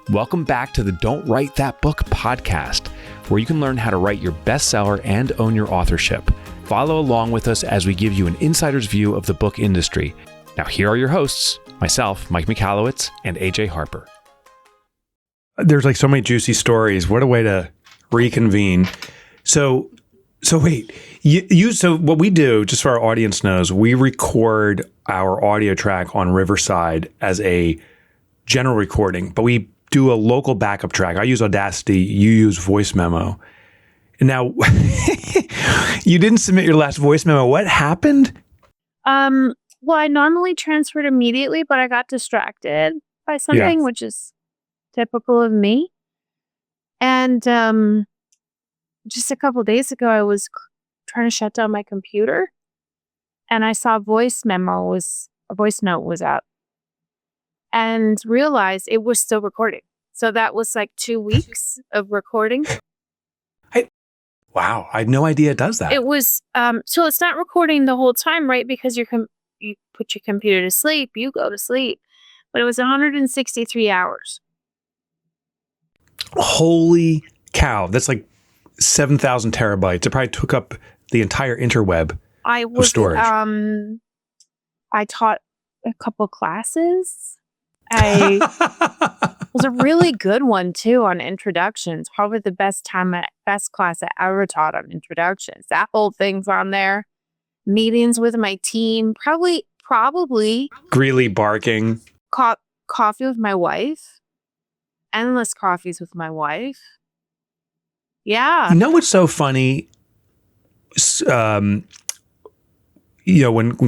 Welcome back to the Don't Write That Book podcast, where you can learn how to write your bestseller and own your authorship. Follow along with us as we give you an insider's view of the book industry. Now, here are your hosts, myself, Mike Michalowicz, and AJ Harper. There's like so many juicy stories. What a way to reconvene. So wait, so what we do, just so our audience knows, we record our audio track on Riverside as a general recording, but we do a local backup track. I use Audacity, you use Voice Memo. And now, you didn't submit your last voice memo. What happened? Well, I normally transferred immediately, but I got distracted by something, which is typical of me. And just a couple days ago, I was trying to shut down my computer, and I saw a voice note was out, and realized it was still recording. So that was like 2 weeks of recording. Wow, I had no idea it does that. It was so it's not recording the whole time, right? Because you put your computer to sleep, you go to sleep, but it was 163 hours. Holy cow! That's like 7,000 terabytes. It probably took up the entire interweb of storage. I taught a couple classes. It was a really good one too on introductions. Probably the best class I ever taught on introductions. That whole thing's on there. Meetings with my team. Probably Greeley barking. Coffee with my wife. Endless coffees with my wife. Yeah. You know what's so funny? When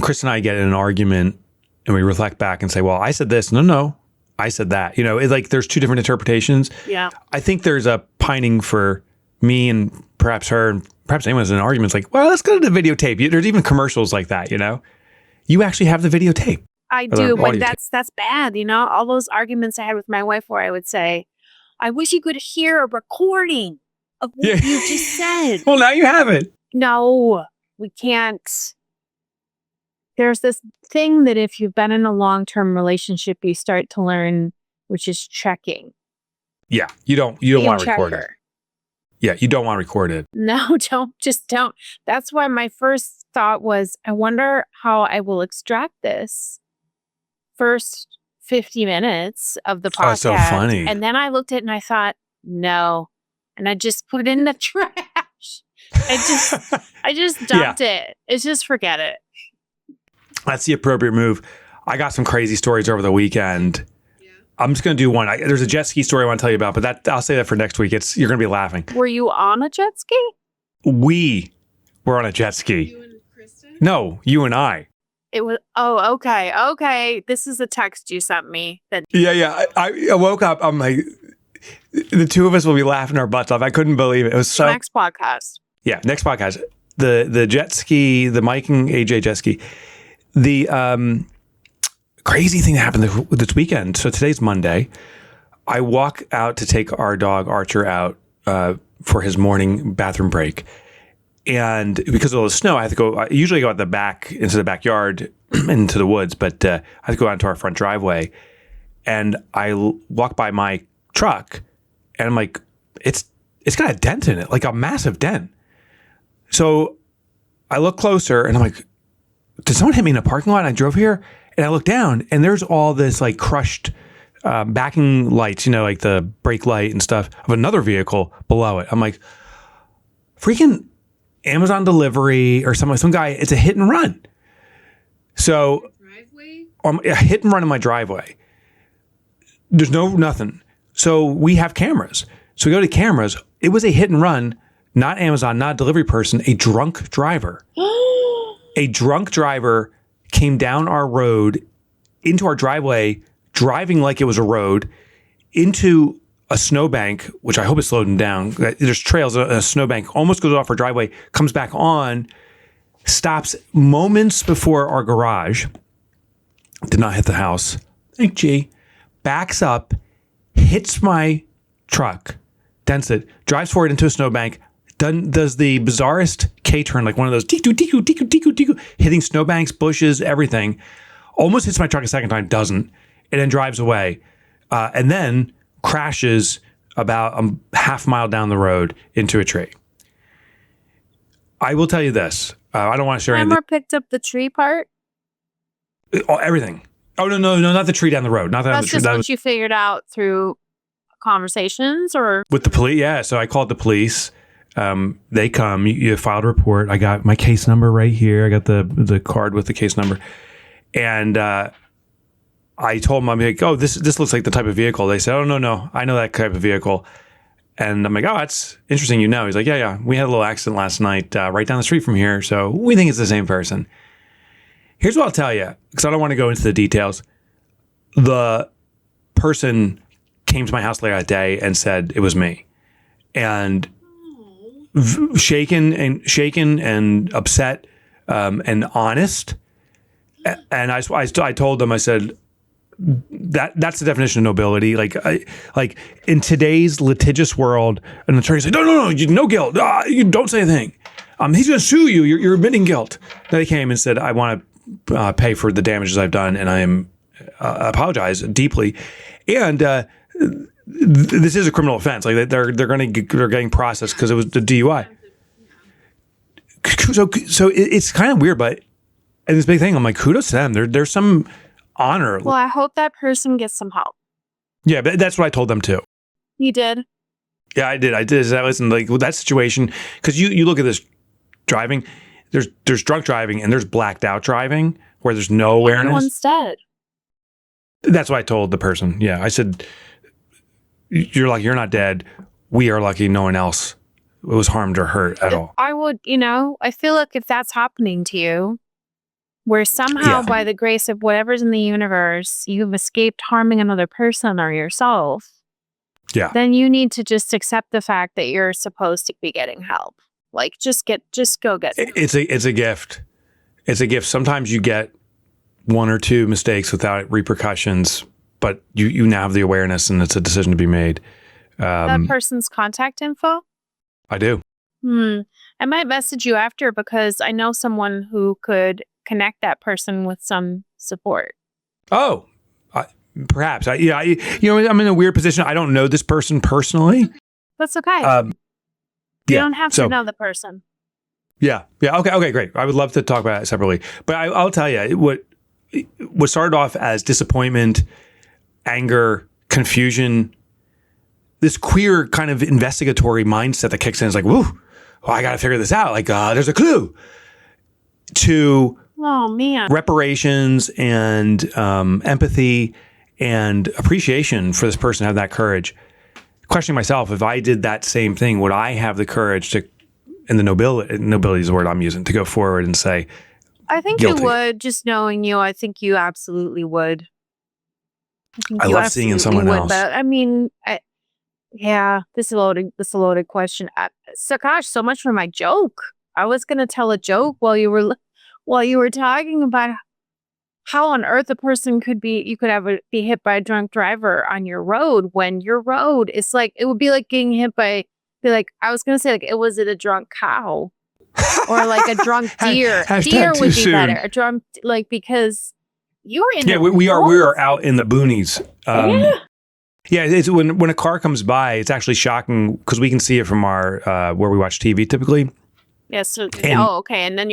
Chris and I get in an argument and we reflect back and say, well, I said this. No, I said that. It's like there's two different interpretations. Yeah. I think there's a pining for me and perhaps her and perhaps anyone who's in an argument. It's like, well, let's go to the videotape. There's even commercials like that, You actually have the videotape. I do, but that's bad, All those arguments I had with my wife where I would say, I wish you could hear a recording of what you just said. Well, now you have it. No, we can't. There's this thing that if you've been in a long-term relationship, you start to learn, which is checking. Yeah, you don't want to record it. Yeah, you don't want to record it. No, don't. That's why my first thought was, I wonder how I will extract this first 50 minutes of the podcast. Oh, so funny. And then I looked at it and I thought, no. And I just put it in the trash. I just dumped it. It's just forget it. That's the appropriate move. I got some crazy stories over the weekend. Yeah. I'm just going to do one. There's a jet ski story I want to tell you about, but I'll say that for next week. You're going to be laughing. Were you on a jet ski? We were on a jet ski. You and Kristen? No, you and I. It was, okay. Okay. This is a text you sent me. Yeah. I woke up. I'm like, the two of us will be laughing our butts off. I couldn't believe it. It was so. Next podcast. Yeah, next podcast. The jet ski, the Mike and AJ jet ski. The crazy thing that happened this weekend. So today's Monday. I walk out to take our dog Archer out for his morning bathroom break. And because of all the snow, I have to go. I usually go out the back into the backyard into the woods, but I have to go out into our front driveway. And I walk by my truck, and I'm like, it's got a dent in it, like a massive dent. So I look closer, and I'm like, did someone hit me in a parking lot? And I drove here, and I look down, and there's all this like crushed backing lights, like the brake light and stuff of another vehicle below it. I'm like, freaking Amazon delivery or some guy. It's a hit and run. So a hit and run in my driveway. There's nothing. So we have cameras. So we go to cameras. It was a hit and run, not Amazon, not a delivery person, a drunk driver. A drunk driver came down our road into our driveway, driving like it was a road, into a snowbank, which I hope is slowed down. There's trails, a snowbank, almost goes off our driveway, comes back on, stops moments before our garage, did not hit the house. Thank G. Backs up, hits my truck, dents it, drives forward into a snowbank, does the bizarrest K-turn, like one of those hitting snowbanks, bushes, everything. Almost hits my truck a second time, doesn't, and then drives away. And then crashes about a half mile down the road into a tree. I will tell you this. I don't want to share anything. Camera picked up the tree part? Oh, everything. Oh, no, not the tree down the road. Not that. That's just what you figured out through conversations or? With the police, yeah. So I called the police. They come. You filed a report. I got my case number right here. I got the card with the case number. And I told them, I'm like, oh, this looks like the type of vehicle. They said, oh, no, I know that type of vehicle. And I'm like, oh, that's interesting. He's like, yeah. We had a little accident last night right down the street from here. So we think it's the same person. Here's what I'll tell you, because I don't want to go into the details. The person came to my house later that day and said it was me. And shaken and upset and honest. And I told them, I said, that's the definition of nobility. Like in today's litigious world, an attorney said, no, no guilt. You don't say a thing. He's going to sue you. You're admitting guilt. Then they came and said, I want to pay for the damages I've done, and I am apologize deeply. And this is a criminal offense. Like they're getting processed because it was the DUI. So it's kind of weird, but and this big thing, I'm like, kudos to them. There's some honor. Well, I hope that person gets some help. Yeah, but that's what I told them too. You did? Yeah, I did. Listen, like with that situation, because you look at this driving, there's drunk driving and there's blacked out driving where there's no awareness. Everyone's dead. That's what I told the person. Yeah, I said, you're lucky you're not dead. We are lucky no one else was harmed or hurt at all. I would, I feel like if that's happening to you, where somehow by the grace of whatever's in the universe, you've escaped harming another person or yourself, then you need to just accept the fact that you're supposed to be getting help. Like just go get some. It's a gift. It's a gift. Sometimes you get one or two mistakes without repercussions, but you now have the awareness and it's a decision to be made. That person's contact info? I do. I might message you after because I know someone who could connect that person with some support. Oh, perhaps. I'm in a weird position. I don't know this person personally. That's okay. You don't have to know the person. Yeah. Okay, great. I would love to talk about it separately. But I'll tell you, what started off as disappointment, anger, confusion, this queer kind of investigatory mindset that kicks in is like, woo, I got to figure this out. Like, there's a clue. To reparations and empathy and appreciation for this person to have that courage. Questioning myself, if I did that same thing, would I have the courage to, and the nobility is the word I'm using, to go forward and say, I think guilty. You would. Just knowing you, I think you absolutely would. I love seeing in someone else. But I mean, this is a loaded question. So gosh, so much for my joke. I was going to tell a joke while you were talking about how on earth a person be hit by a drunk driver on your road when your road is like, it would be like getting hit by, I was going to say like, was it a drunk cow or like a drunk deer? Deer would be better. A drunk, like, because you were in we are out in the boonies. Yeah, it's when a car comes by, it's actually shocking because we can see it from our where we watch TV typically. Yeah. So, okay. And then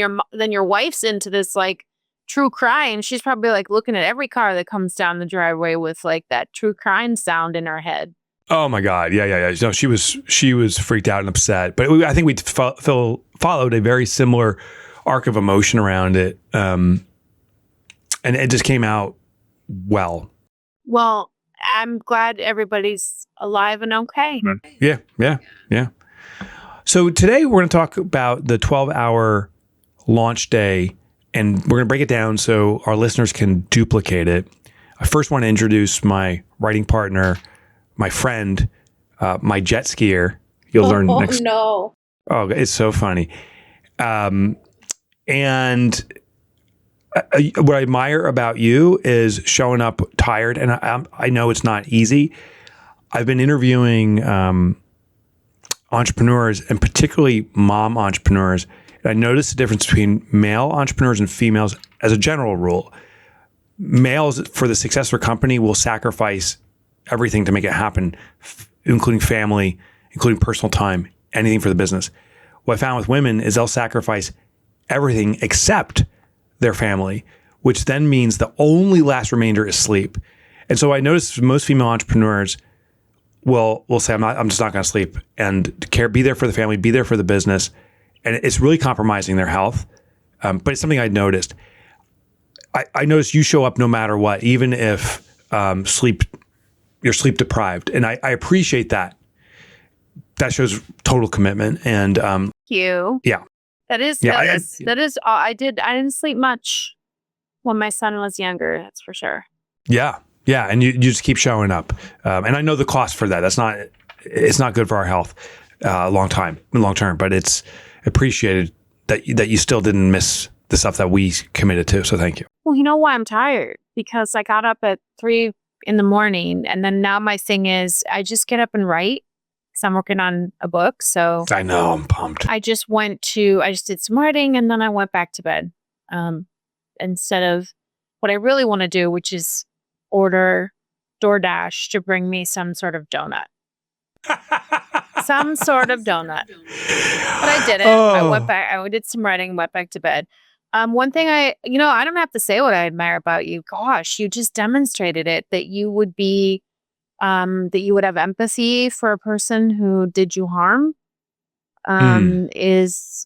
your wife's into this like true crime. She's probably like looking at every car that comes down the driveway with like that true crime sound in her head. Oh my God. Yeah. No, she was freaked out and upset, but I think we followed a very similar arc of emotion around it. And it just came out well. Well, I'm glad everybody's alive and okay. Yeah. So today we're going to talk about the 12-hour launch day, and we're going to break it down so our listeners can duplicate it. I first want to introduce my writing partner, my friend, my jet skier. You'll learn next. Oh, no. Oh, it's so funny. And what I admire about you is showing up tired, and I know it's not easy. I've been interviewing entrepreneurs, and particularly mom entrepreneurs. And I noticed the difference between male entrepreneurs and females as a general rule. Males, for the success of a company, will sacrifice everything to make it happen, including family, including personal time, anything for the business. What I found with women is they'll sacrifice everything except their family, which then means the only last remainder is sleep. And so I noticed most female entrepreneurs will say, I'm just not going to sleep, and be there for the family, be there for the business. And it's really compromising their health. But it's something I noticed. I noticed you show up no matter what, even if you're sleep deprived. And I appreciate that. That shows total commitment. And thank you. Yeah. That is I didn't sleep much when my son was younger, that's for sure. Yeah. Yeah. And you just keep showing up. And I know the cost for that. It's not good for our health long term, but it's appreciated that you still didn't miss the stuff that we committed to. So thank you. Well, you know why I'm tired? Because I got up at 3 a.m, and then now my thing is I just get up and write because I'm working on a book. So I know, I'm pumped. I just did some writing and then I went back to bed. Instead of what I really want to do, which is order DoorDash to bring me some sort of donut. Some sort of donut. But I didn't. I went back. I did some writing, went back to bed. One thing I don't have to say what I admire about you. Gosh, you just demonstrated it, that you would be, that you would have empathy for a person who did you harm. It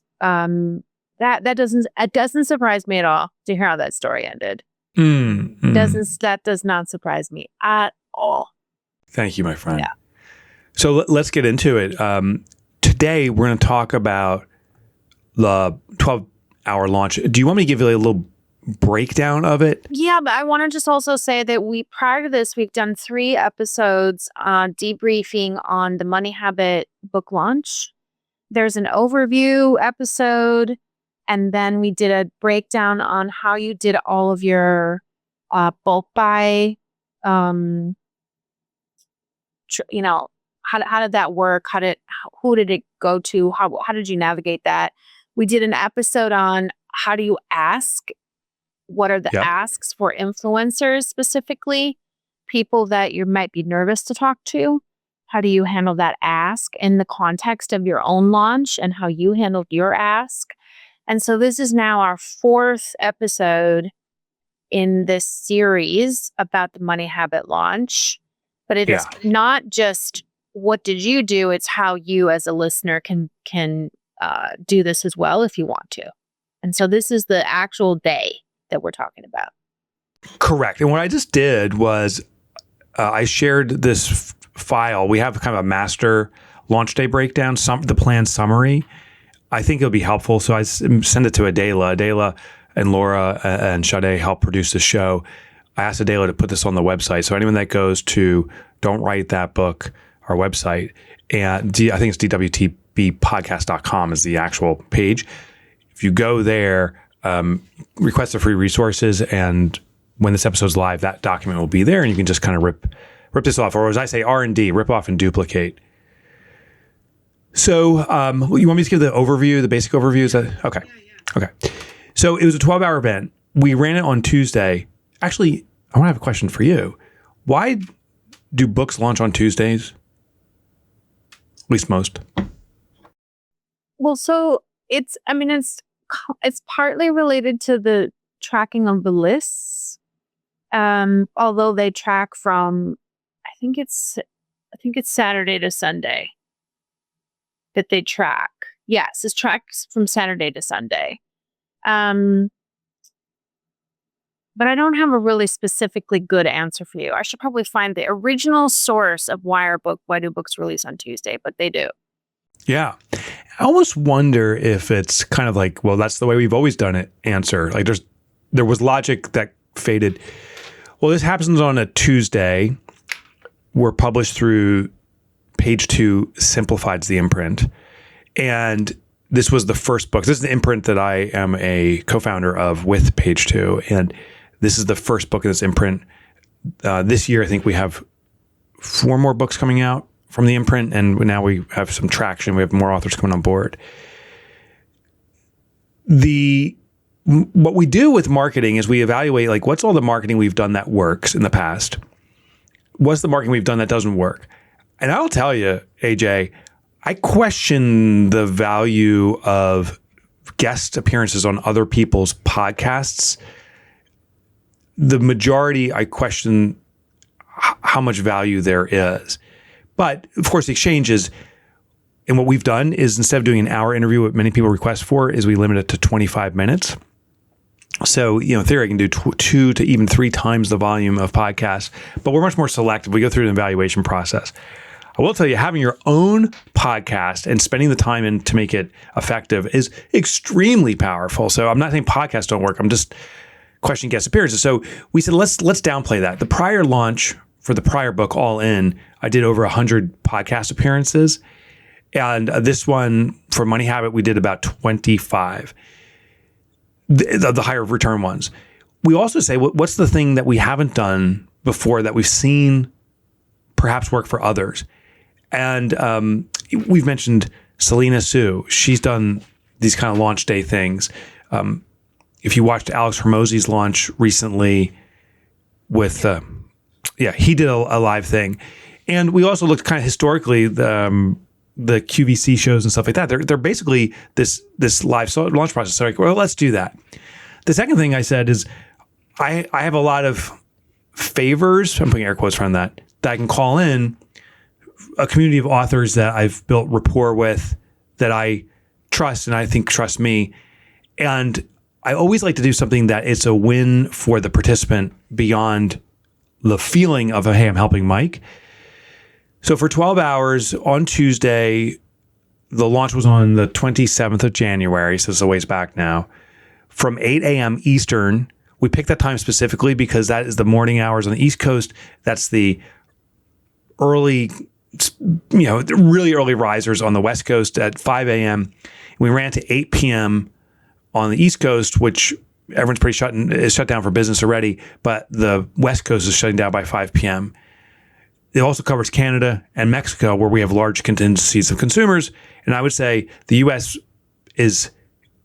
doesn't surprise me at all to hear how that story ended. That does not surprise me at all. Thank you, my friend. Yeah. So let's get into it. Today, we're going to talk about the 12-hour launch. Do you want me to give you a little breakdown of it? Yeah, but I want to just also say that prior to this, we've done 3 episodes debriefing on the Money Habit book launch. There's an overview episode, and then we did a breakdown on how you did all of your bulk buy. How did that work? Who did it go to? How did you navigate that? We did an episode on how do you ask? What are the asks for influencers specifically? People that you might be nervous to talk to. How do you handle that ask in the context of your own launch and how you handled your ask? And so this is now our 4th episode in this series about the Money Habit launch. But it is not just what did you do, it's how you as a listener can do this as well if you want to. And so this is the actual day that we're talking about. Correct. And what I just did was I shared this file. We have kind of a master launch day breakdown, the plan summary. I think it'll be helpful. So I send it to Adela. Adela and Laura and Sade help produce the show. I asked Adela to put this on the website. So anyone that goes to Don't Write That Book, our website, and I think it's DWTBpodcast.com is the actual page. If you go there, request the free resources, and when this episode's live, that document will be there, and you can just kind of rip this off, or as I say, R&D, rip off and duplicate. So you want me to give the overview, the basic overview? Is that okay? Yeah. Okay. So it was a 12-hour event. We ran it on Tuesday. Actually, I want to have a question for you. Why do books launch on Tuesdays? At least most. Well, so it's partly related to the tracking of the lists. Although they track from, I think it's Saturday to Sunday that they track. Yes, it tracks from Saturday to Sunday. But I don't have a really specifically good answer for you. I should probably find the original source of why do books release on Tuesday, but they do. Yeah. I almost wonder if it's kind of like, well, that's the way we've always done it answer. Like there was logic that faded. Well, this happens on a Tuesday. We're published through Page 2 Simplified's the imprint. And this was the first book. This is the imprint that I am a co-founder of with Page 2. And this is the first book in this imprint. This year, I think we have 4 more books coming out from the imprint, and now we have some traction. We have more authors coming on board. What we do with marketing is we evaluate, like, what's all the marketing we've done that works in the past? what's the marketing we've done that doesn't work? And I'll tell you, AJ, I question the value of guest appearances on other people's podcasts. The majority, I question how much value there is. But of course, the exchange is, and what we've done is instead of doing an hour interview, what many people request for is we limit it to 25 minutes. So, in theory, I can do 2 to even 3 times the volume of podcasts, but we're much more selective. We go through an evaluation process. I will tell you, having your own podcast and spending the time in to make it effective is extremely powerful. So I'm not saying podcasts don't work. I'm just questioning guest appearances. So we said, let's downplay that. The prior launch for the prior book, All In, I did over 100 podcast appearances. And this one for Money Habit, we did about 25, the higher return ones. We also say, what's the thing that we haven't done before that we've seen perhaps work for others? And we've mentioned Selena Sue. She's done these kind of launch day things. If you watched Alex Hormozy's launch recently with, he did a live thing. And we also looked kind of historically, the QVC shows and stuff like that. They're basically this live launch process. So well, let's do that. The second thing I said is I have a lot of favors, I'm putting air quotes around that I can call in, a community of authors that I've built rapport with, that I trust and I think trust me. And I always like to do something that it's a win for the participant beyond the feeling of, hey, I'm helping Mike. So for 12 hours on Tuesday, the launch was on the 27th of January, so it's a ways back now, from 8 a.m. Eastern. We picked that time specifically because that is the morning hours on the East Coast. That's the early, really early risers on the West Coast at 5 a.m. We ran to 8 p.m. on the East Coast, which everyone's pretty shut down for business already, but the West Coast is shutting down by 5 p.m. It also covers Canada and Mexico, where we have large contingencies of consumers. And I would say the U.S. is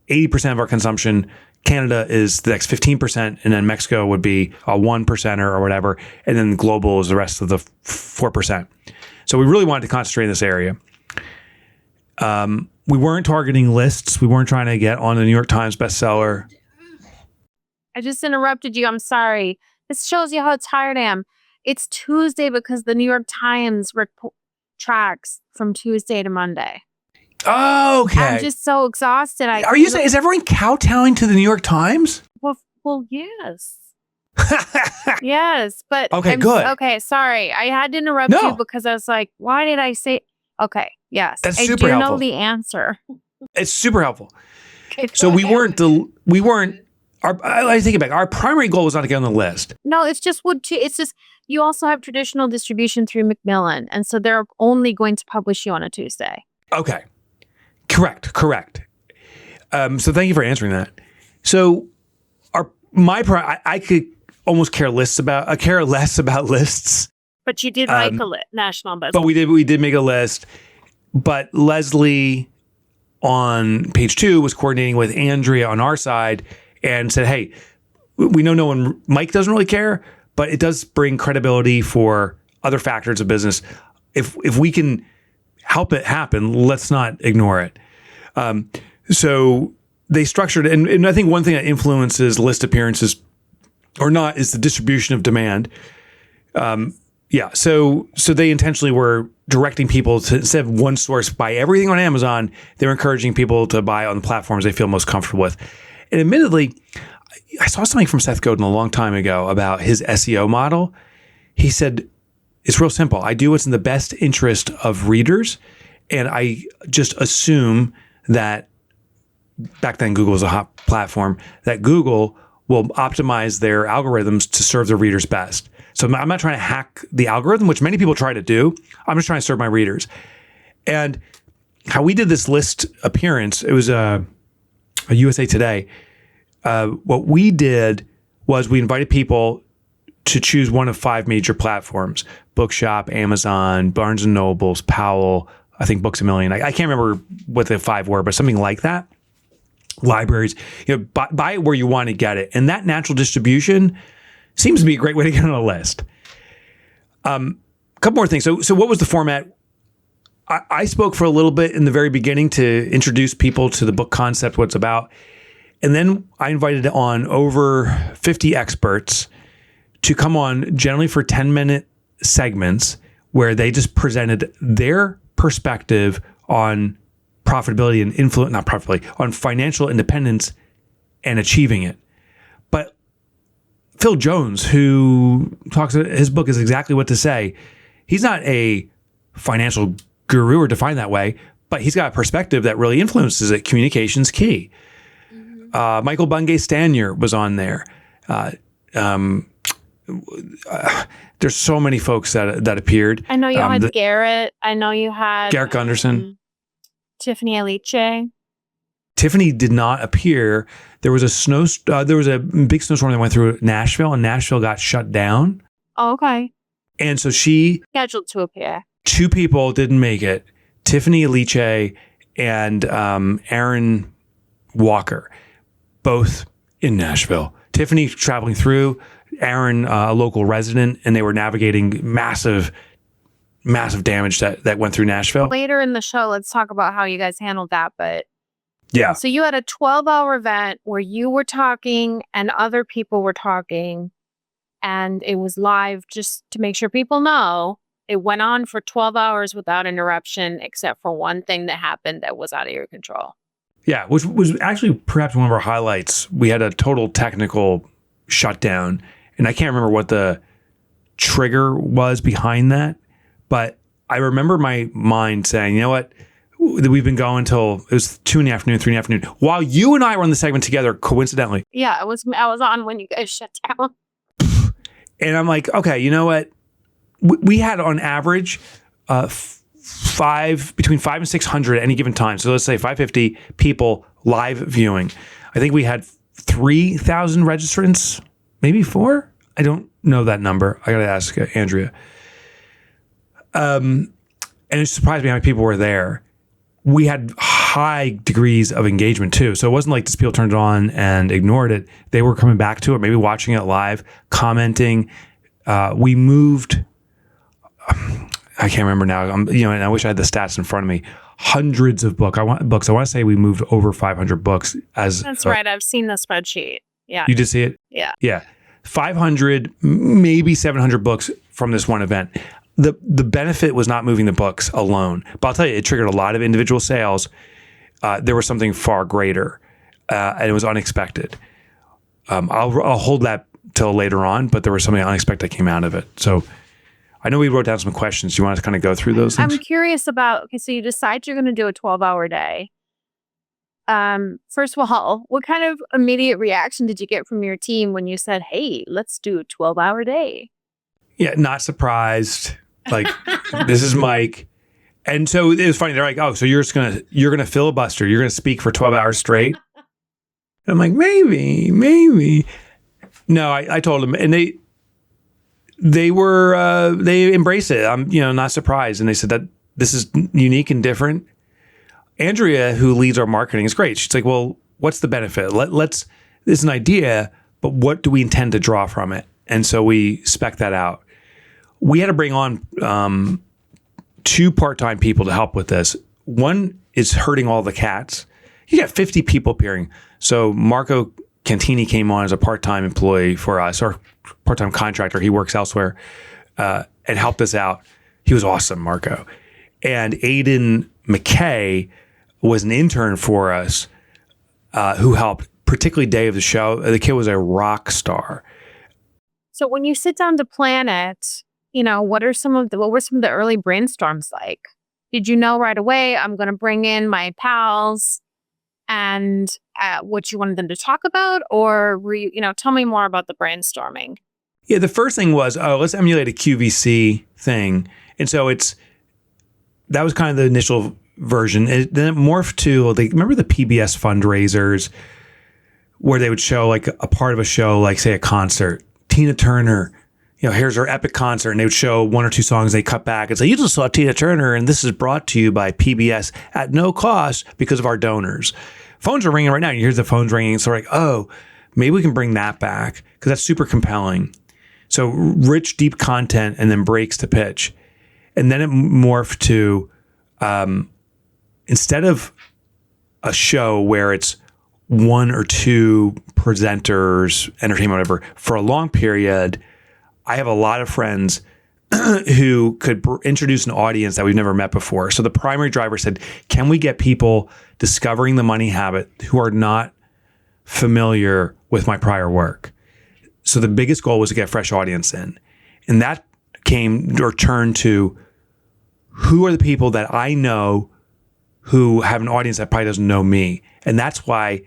80% of our consumption. Canada is the next 15%, and then Mexico would be a 1% or whatever, and then global is the rest of the 4%. So we really wanted to concentrate in this area. We weren't targeting lists. We weren't trying to get on the New York Times bestseller. I just interrupted you. I'm sorry. This shows you how tired I am. It's Tuesday because the New York Times tracks from Tuesday to Monday. Oh, okay. I'm just so exhausted. Are you saying, is everyone kowtowing to the New York Times? Well, yes. Yes, but okay, good. Okay, sorry. I had to interrupt you because I was like, why did I say? Okay, yes. That's super helpful. I do know the answer. It's super helpful. Okay, so we weren't. I take it back. Our primary goal was not to get on the list. No, it's just you also have traditional distribution through Macmillan, and so they're only going to publish you on a Tuesday. Okay, correct. So thank you for answering that. So I could almost care less about lists. But you did make a national bestseller. But we did make a list. But Leslie on page 2 was coordinating with Andrea on our side and said, hey, we know Mike doesn't really care, but it does bring credibility for other factors of business. If we can help it happen, let's not ignore it. So they structured it. And I think one thing that influences list appearances or not is the distribution of demand. So they intentionally were directing people to, instead of one source, buy everything on Amazon, they were encouraging people to buy on the platforms they feel most comfortable with. And admittedly, I saw something from Seth Godin a long time ago about his SEO model. He said, it's real simple. I do what's in the best interest of readers. And I just assume that, back then Google was a hot platform, that Google will optimize their algorithms to serve their readers best. So I'm not trying to hack the algorithm, which many people try to do. I'm just trying to serve my readers. And how we did this list appearance, it was a USA Today. What we did was we invited people to choose one of 5 major platforms: Bookshop, Amazon, Barnes & Nobles, Powell, I think Books A Million. I can't remember what the 5 were, but something like that. Libraries, buy it where you want to get it. And that natural distribution seems to be a great way to get on a list. A couple more things. So what was the format? I spoke for a little bit in the very beginning to introduce people to the book concept, what it's about. And then I invited on over 50 experts to come on generally for 10-minute segments where they just presented their perspective on profitability and influence, not profitability, on financial independence and achieving it. But Phil Jones, who talks, his book is exactly what to say. He's not a financial guru or defined that way, but he's got a perspective that really influences it. Communication's key. Michael Bungay Stanier was on there. There's so many folks that appeared. I know you had Garrett. I know you had Garrett Gunderson. Tiffany Aliche. Tiffany did not appear. There was a big snowstorm that went through Nashville, and Nashville got shut down. Oh, okay. And so she scheduled to appear. 2 people didn't make it: Tiffany Aliche and Aaron Walker, both in Nashville. Tiffany traveling through, Aaron a local resident, and they were navigating massive damage that went through Nashville. Later in the show, let's talk about how you guys handled that. But yeah, so you had a 12-hour event where you were talking and other people were talking, and it was live. Just to make sure people know, it went on for 12 hours without interruption, except for one thing that happened that was out of your control. Yeah, which was actually perhaps one of our highlights. We had a total technical shutdown, and I can't remember what the trigger was behind that, but I remember my mind saying, you know what, we've been going till it was 2 in the afternoon, 3 in the afternoon, while you and I were on the segment together, coincidentally. Yeah, I was on when you guys shut down. And I'm like, okay, you know what? We had on average between 500 and 600 at any given time. So let's say 550 people live viewing. I think we had 3,000 registrants, maybe 4. I don't know that number. I got to ask Andrea. And it surprised me how many people were there. We had high degrees of engagement too. So it wasn't like just people turned it on and ignored it. They were coming back to it, maybe watching it live, commenting. We moved, I can't remember now. And I wish I had the stats in front of me. Hundreds of books. I want to say we moved over 500 books. That's right. I've seen the spreadsheet. Yeah. You did see it? Yeah. Yeah. 500, maybe 700 books from this one event. The benefit was not moving the books alone, but I'll tell you, it triggered a lot of individual sales. There was something far greater, and it was unexpected. I'll hold that till later on, but there was something unexpected that came out of it. So I know we wrote down some questions. Do you want to kind of go through those things? I'm curious about, okay, so you decide you're going to do a 12-hour day. First of all, what kind of immediate reaction did you get from your team when you said, hey, let's do a 12-hour day? Yeah, not surprised. Like, this is Mike. And so it was funny. They're like, oh, so you're gonna filibuster. You're gonna speak for 12 hours straight. And I'm like, maybe. No, I told them, and they embraced it. I'm, not surprised. And they said that this is unique and different. Andrea, who leads our marketing, is great. She's like, well, what's the benefit? Let's, this is an idea, but what do we intend to draw from it? And so we spec that out. We had to bring on 2 part-time people to help with this. One is herding all the cats. You got 50 people appearing. So Marco Cantini came on as a part-time employee for us, or part-time contractor. He works elsewhere, and helped us out. He was awesome, Marco. And Aiden McKay was an intern for us, who helped, particularly day of the show. The kid was a rock star. So when you sit down to plan it, what were some of the early brainstorms like? Did you know right away, I'm going to bring in my pals and what you wanted them to talk about? Or were you, tell me more about the brainstorming. Yeah, the first thing was, let's emulate a QVC thing. And so that was kind of the initial version. Then it morphed to, remember the PBS fundraisers where they would show like a part of a show, like say a concert, Tina Turner, here's her epic concert, and they would show 1 or 2 songs. They cut back and say, you just saw Tina Turner, and this is brought to you by PBS at no cost because of our donors. Phones are ringing right now. You hear the phones ringing. So we're like, oh, maybe we can bring that back because that's super compelling. So rich, deep content and then breaks to pitch. And then it morphed to instead of a show where it's one or two presenters, entertainment, whatever, for a long period, I have a lot of friends who could introduce an audience that we've never met before. So the primary driver said, can we get people discovering the money habit who are not familiar with my prior work? So the biggest goal was to get a fresh audience in. And that turned to who are the people that I know who have an audience that probably doesn't know me. And that's why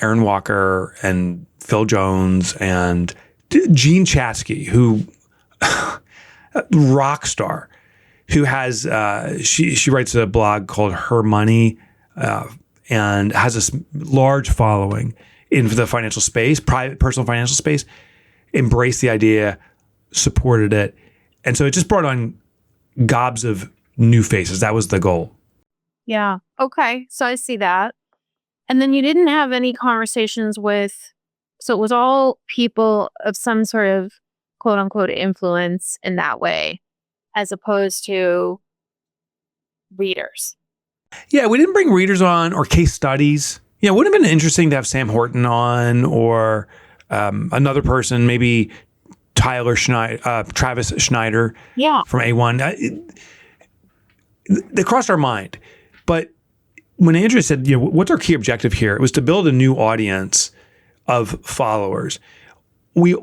Aaron Walker and Phil Jones and Jean Chatzky, who rock star, who has she writes a blog called Her Money and has this large following in the financial space, private personal financial space, embraced the idea, supported it. And so it just brought on gobs of new faces. That was the goal. Yeah. Okay. So I see that. And then you didn't have any conversations with, so it was all people of some sort of quote unquote influence in that way, as opposed to readers. Yeah, we didn't bring readers on or case studies. Yeah, it would have been interesting to have Sam Horton on or another person, maybe Travis Schneider from A1. They crossed our mind. But when Andrea said, what's our key objective here? It was to build a new audience of followers. We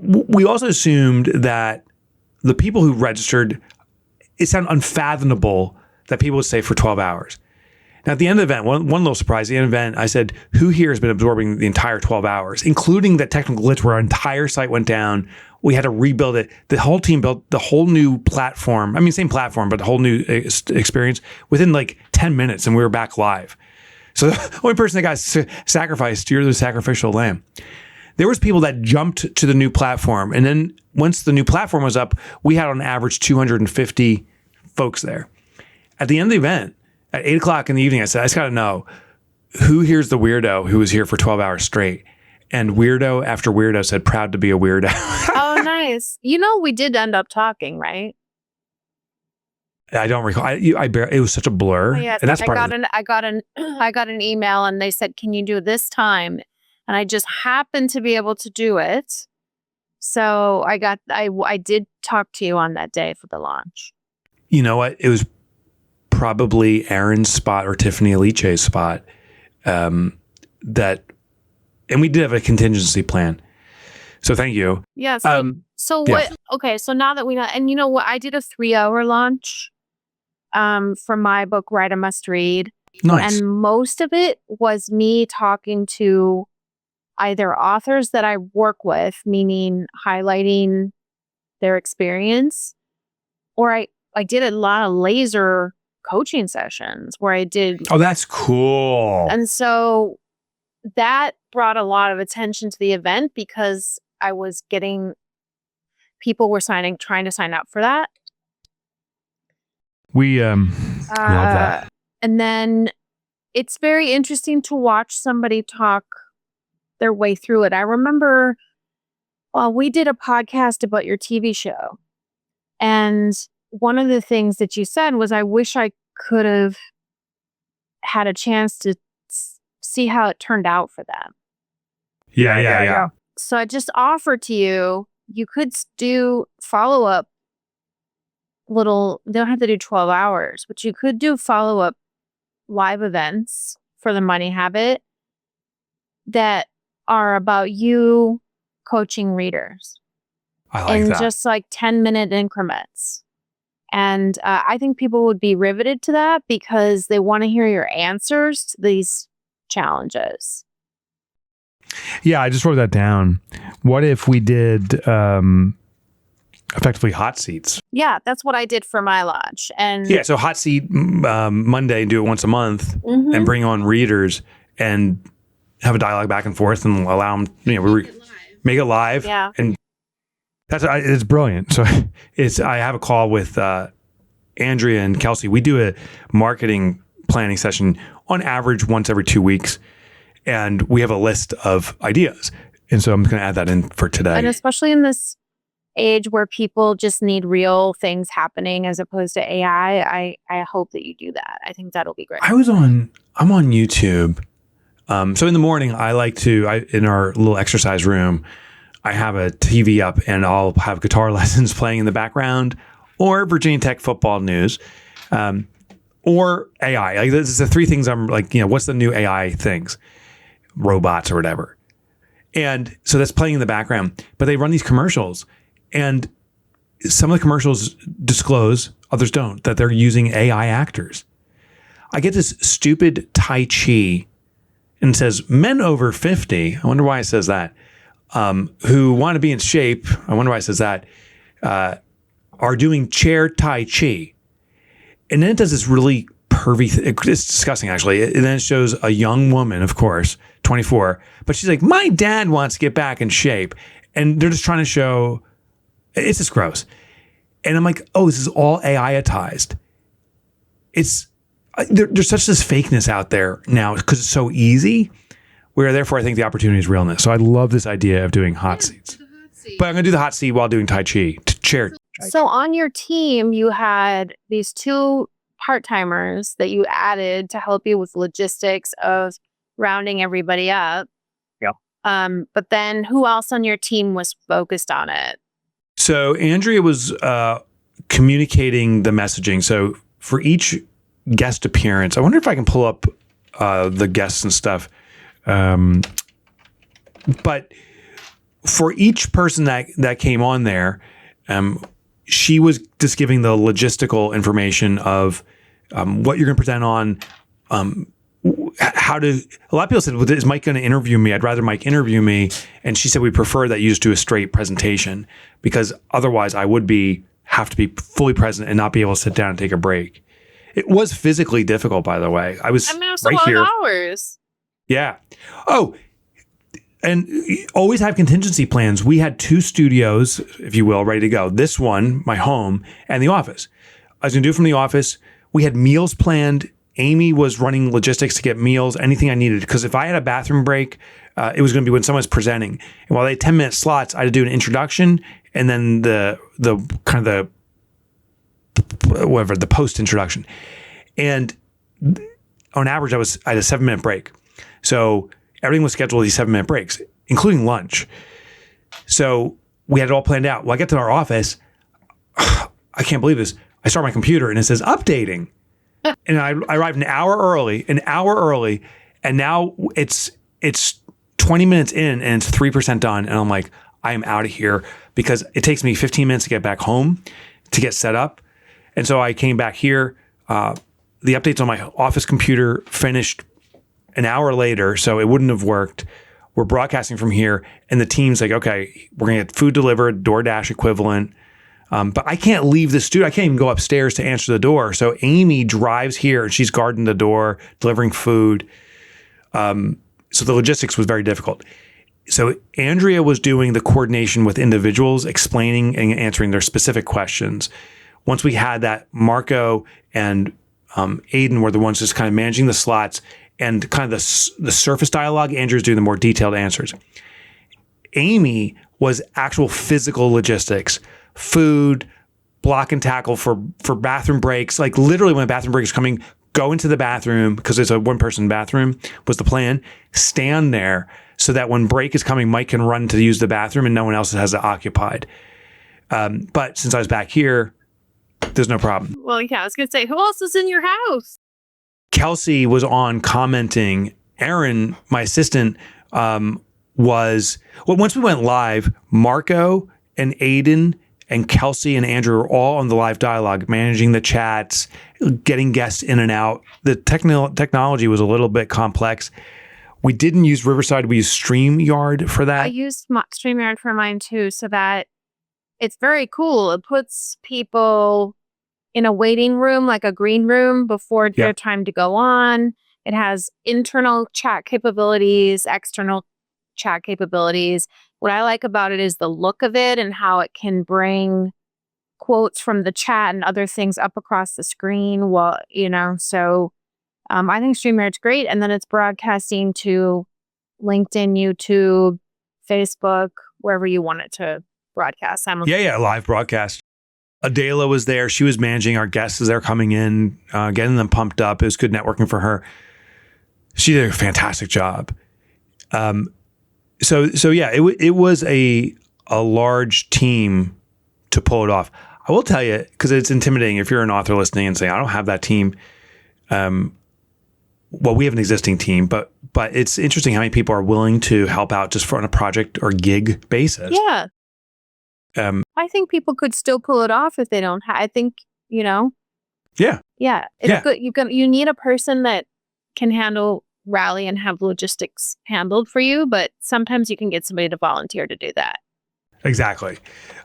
also assumed that the people who registered, it sounded unfathomable that people would stay for 12 hours. Now, at the end of the event, one little surprise, at the end of the event, I said, who here has been absorbing the entire 12 hours, including that technical glitch where our entire site went down. We had to rebuild it. The whole team built the whole new platform. I mean, same platform, but the whole new experience within like 10 minutes, and we were back live. So the only person that got sacrificed, you're the sacrificial lamb. There was people that jumped to the new platform. And then once the new platform was up, we had on average 250 folks there. At the end of the event, at 8 o'clock in the evening, I said, I just got to know who here's the weirdo who was here for 12 hours straight. And weirdo after weirdo said, proud to be a weirdo. Oh, nice. We did end up talking, right? I don't recall. It was such a blur. Oh, yeah, and that's I got an email and they said, can you do this time? And I just happened to be able to do it. So I did talk to you on that day for the launch. You know what? It was probably Aaron's spot or Tiffany Alice's spot and we did have a contingency plan. So thank you. Yeah. So what? Okay. So now that we know, and you know what? I did a 3-hour launch for my book, Write a Must Read. Nice. And most of it was me talking to either authors that I work with, meaning highlighting their experience, or I did a lot of laser coaching sessions where I did. Oh, that's cool. And so that brought a lot of attention to the event because I was getting people were trying to sign up for that. We love that. And then it's very interesting to watch somebody talk their way through it. I remember we did a podcast about your TV show. And one of the things that you said was, I wish I could have had a chance to see how it turned out for them. Yeah. So I just offered to you could do follow-up they don't have to do 12 hours, but you could do follow-up live events for the Money Habit that are about you coaching readers. I like in that. Just like 10-minute increments. And I think people would be riveted to that because they want to hear your answers to these challenges. Yeah, I just wrote that down. What if we did effectively hot seats? Yeah, that's what I did for my launch. And yeah, so hot seat Monday, do it once a month and bring on readers and have a dialogue back and forth and allow them, make it live. Yeah. And it's brilliant. So I have a call with Andrea and Kelsey. We do a marketing planning session on average once every 2 weeks. And we have a list of ideas. And so I'm going to add that in for today. And especially in this age where people just need real things happening as opposed to AI, I hope that you do that. I think that'll be great. I'm on YouTube. So in the morning, I like to, in our little exercise room, I have a TV up and I'll have guitar lessons playing in the background, or Virginia Tech football news, or AI. Like, this is the three things I'm like, what's the new AI things? Robots or whatever. And so that's playing in the background, but they run these commercials, and some of the commercials disclose, others don't, that they're using AI actors. I get this stupid Tai Chi, and it says men over 50. I wonder why it says that. Who want to be in shape, I wonder why it says that, are doing chair Tai Chi. And then it does this really pervy thing. It's disgusting, actually. And then it shows a young woman, of course, 24, but she's like, my dad wants to get back in shape. And they're just trying to show, it's just gross. And I'm like, oh, this is all AI-atized. There's such this fakeness out there now because it's so easy, where therefore I think the opportunity is realness. So I love this idea of doing hot seats. But I'm going to do the hot seat while doing Tai Chi. Chair. So on your team, you had these 2 part-timers that you added to help you with logistics of rounding everybody up. Yeah. But then who else on your team was focused on it? So Andrea was communicating the messaging. So for each guest appearance, I wonder if I can pull up the guests and stuff. But for each person that came on there, she was just giving the logistical information of what you're going to present on, how to. A lot of people said, well, is Mike going to interview me? I'd rather Mike interview me. And she said, we prefer that you just do a straight presentation, because otherwise I would have to be fully present and not be able to sit down and take a break. It was physically difficult, by the way. I was right here. Hours. Yeah. Oh, and always have contingency plans. We had 2 studios, if you will, ready to go. This one, my home, and the office. I was going to do it from the office. We had meals planned. Amy was running logistics to get meals, anything I needed. Because if I had a bathroom break, it was going to be when someone's presenting. And while they had 10-minute slots, I had to do an introduction and then the post introduction. And on average, I had a 7-minute break. So everything was scheduled these 7-minute breaks, including lunch. So we had it all planned out. Well, I get to our office. I can't believe this. I start my computer and it says updating. And I arrived an hour early, and now it's 20 minutes in and it's 3% done. And I'm like, I am out of here, because it takes me 15 minutes to get back home to get set up. And so I came back here. The updates on my office computer finished an hour later, so it wouldn't have worked. We're broadcasting from here, and the team's like, okay, we're going to get food delivered, DoorDash equivalent. But I can't leave the studio. I can't even go upstairs to answer the door. So Amy drives here, and she's guarding the door, delivering food. So the logistics was very difficult. So Andrea was doing the coordination with individuals, explaining and answering their specific questions. Once we had that, Marco and Aiden were the ones just kind of managing the slots and kind of the surface dialogue. Andrew's doing the more detailed answers. Amy was actual physical logistics, food, block and tackle for bathroom breaks. Like literally when a bathroom break is coming, go into the bathroom, because it's a 1-person bathroom was the plan. Stand there so that when break is coming, Mike can run to use the bathroom and no one else has it occupied. But since I was back here, there's no problem. Well, yeah, I was going to say, who else is in your house? Kelsey was on commenting. Aaron, my assistant, once we went live, Marco and Aiden and Kelsey and Andrew were all on the live dialogue, managing the chats, getting guests in and out. The technology was a little bit complex. We didn't use Riverside. We used StreamYard for that. I used StreamYard for mine too, so that it's very cool. It puts people in a waiting room, like a green room, before their time to go on. It has internal chat capabilities, external chat capabilities. What I like about it is the look of it and how it can bring quotes from the chat and other things up across the screen. So I think StreamYard's great. And then it's broadcasting to LinkedIn, YouTube, Facebook, wherever you want it to broadcast. Yeah, live broadcast. Adela was there. She was managing our guests as they're coming in, getting them pumped up. It was good networking for her. She did a fantastic job. So yeah, it was a large team to pull it off. I will tell you, because it's intimidating if you're an author listening and saying, I don't have that team. Well, we have an existing team, but it's interesting how many people are willing to help out just on a project or gig basis. Yeah. I think people could still pull it off if they don't have, I think, Yeah. Yeah. It's good. You need a person that can rally and have logistics handled for you, but sometimes you can get somebody to volunteer to do that. Exactly.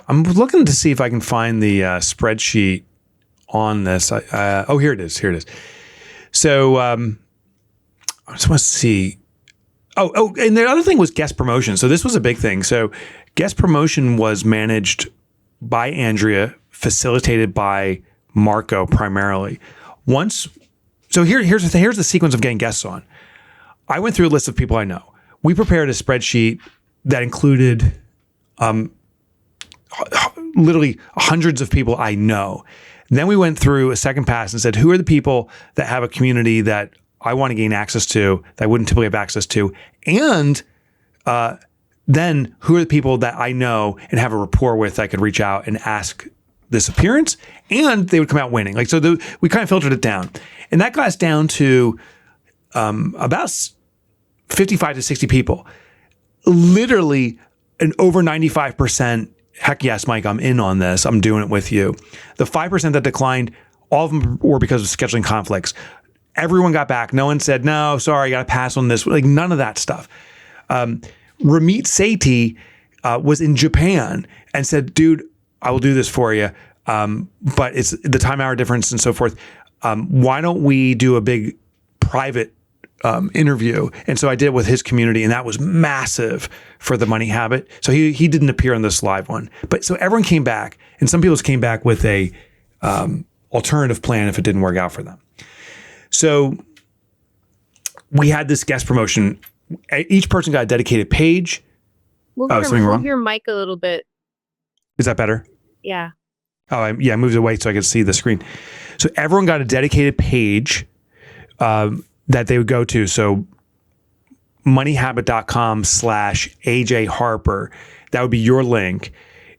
I'm looking to see if I can find the spreadsheet on this. Here it is. So I just want to see. And the other thing was guest promotion. So this was a big thing. So guest promotion was managed by Andrea, facilitated by Marco primarily. So here's the sequence of getting guests on. I went through a list of people I know. We prepared a spreadsheet that included literally hundreds of people I know. Then we went through a second pass and said, who are the people that have a community that I want to gain access to that I wouldn't typically have access to? And then who are the people that I know and have a rapport with that I could reach out and ask this appearance? And they would come out winning. We kind of filtered it down. And that got us down to about 55 to 60 people. Literally an over 95%, heck yes, Mike, I'm in on this. I'm doing it with you. The 5% that declined, all of them were because of scheduling conflicts. Everyone got back. No one said, no, sorry, I got to pass on this. Like none of that stuff. Ramit Sethi was in Japan and said, dude, I will do this for you. But it's the time hour difference and so forth. Why don't we do a big private interview? And so I did it with his community, and that was massive for the Money Habit. So he didn't appear on this live one, but so everyone came back, and some people came back with a alternative plan if it didn't work out for them. So we had this guest promotion. Each person got a dedicated page. Move your mic a little bit. Is that better? Yeah. I moved it away so I could see the screen. So everyone got a dedicated page that they would go to. So moneyhabit.com/AJ Harper. That would be your link.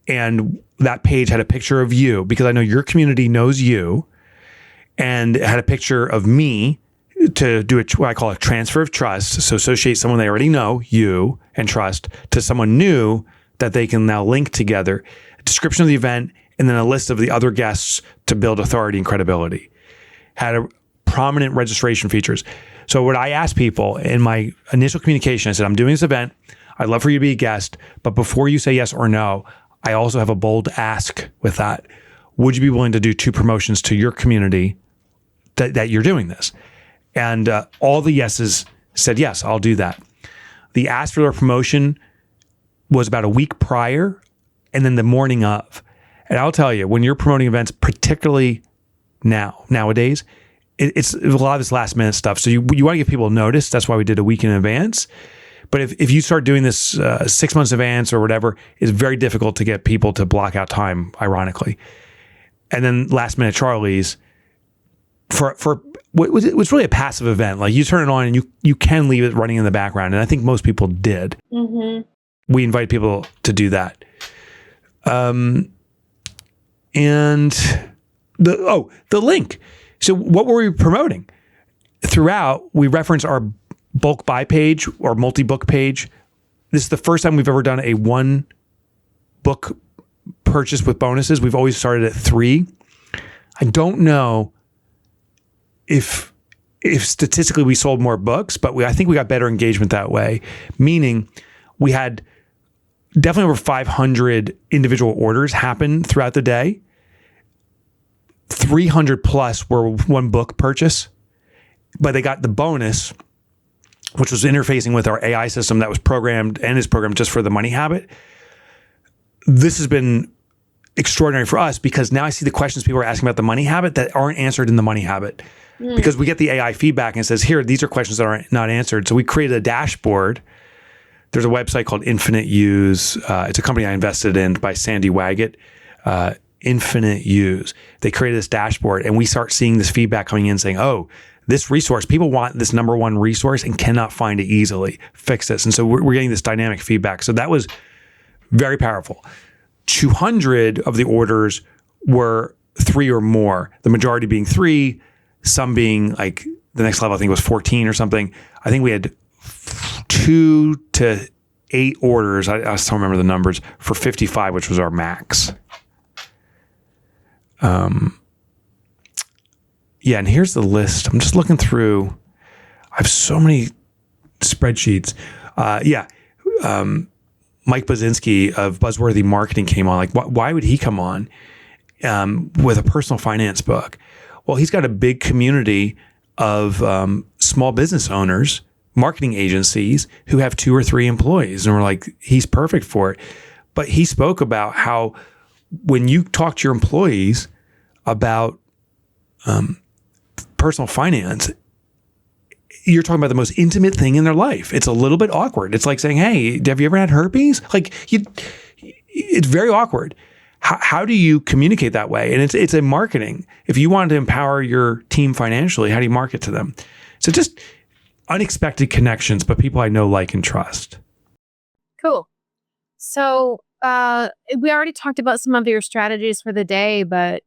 And that page had a picture of you because I know your community knows you, and it had a picture of me to do what I call a transfer of trust. So associate someone they already know, you, and trust to someone new that they can now link together. A description of the event, and then a list of the other guests to build authority and credibility. Had a prominent registration features. So what I asked people in my initial communication, I said, I'm doing this event. I'd love for you to be a guest, but before you say yes or no, I also have a bold ask with that. Would you be willing to do 2 promotions to your community that you're doing this? And all the yeses said, yes, I'll do that. The ask for their promotion was about a week prior and then the morning of. And I'll tell you, when you're promoting events, particularly nowadays, it's a lot of this last minute stuff. So you want to give people notice. That's why we did a week in advance. But if you start doing this 6 months in advance or whatever, it's very difficult to get people to block out time, ironically. And then last minute Charlie's for what was it was really a passive event. Like you turn it on and you can leave it running in the background. And I think most people did. Mm-hmm. We invite people to do that. And the link. So what were we promoting? Throughout, we reference our bulk buy page or multi-book page. This is the first time we've ever done a 1 book purchase with bonuses. We've always started at 3. I don't know if statistically we sold more books, but I think we got better engagement that way. Meaning we had definitely over 500 individual orders happen throughout the day. 300 plus were 1 book purchase, but they got the bonus, which was interfacing with our AI system that was programmed and is programmed just for the Money Habit. This has been extraordinary for us because now I see the questions people are asking about the Money Habit that aren't answered in the Money Habit because we get the AI feedback and it says, here, these are questions that are not answered. So we created a dashboard There's a website called Infinite Use. It's a company I invested in by Sandy Waggett. Infinite Use. They created this dashboard, and we start seeing this feedback coming in saying, oh, this resource, people want this number one resource and cannot find it easily. Fix this. And so we're getting this dynamic feedback. So that was very powerful. 200 of the orders were 3 or more, the majority being 3, some being like the next level, I think was 14 or something. I think we had 2 to 8 orders. I still remember the numbers for 55, which was our max. Yeah, and here's the list. I'm just looking through. I have so many spreadsheets. Mike Basinski of Buzzworthy Marketing came on. Like, why would he come on with a personal finance book? Well, he's got a big community of small business owners, marketing agencies who have 2 or 3 employees. And we're like, he's perfect for it. But he spoke about how when you talk to your employees about personal finance, you're talking about the most intimate thing in their life. It's a little bit awkward. It's like saying, hey, have you ever had herpes? Like, it's very awkward. How do you communicate that way? And it's a marketing. If you want to empower your team financially, how do you market to them? So just unexpected connections, but people I know, like, and trust. Cool. So we already talked about some of your strategies for the day, but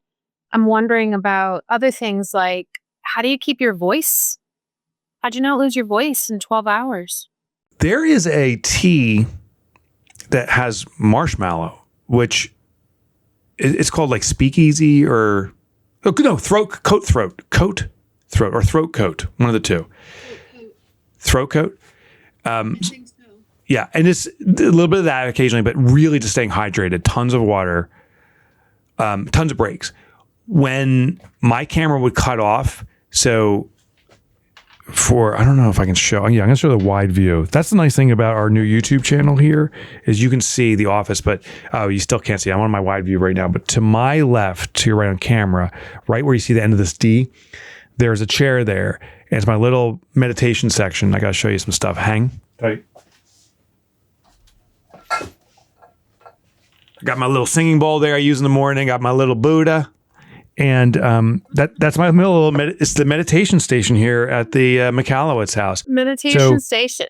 I'm wondering about other things like, how do you keep your voice? How'd you not lose your voice in 12 hours? There is a tea that has marshmallow, which it's called like speakeasy or throat coat, one of the two. Throat coat. I think so. Yeah, and it's a little bit of that occasionally, but really just staying hydrated, tons of water, tons of breaks. When my camera would cut off, so I don't know if I can show. Yeah, I'm going to show the wide view. That's the nice thing about our new YouTube channel here is you can see the office, but you still can't see. I'm on my wide view right now. But to my left, to your right on camera, right where you see the end of this D, there's a chair there. And it's my little meditation section. I got to show you some stuff. Hang tight. I got my little singing bowl there I use in the morning. Got my little Buddha. And that's my little it's the meditation station here at the McAllowitz house. Meditation station.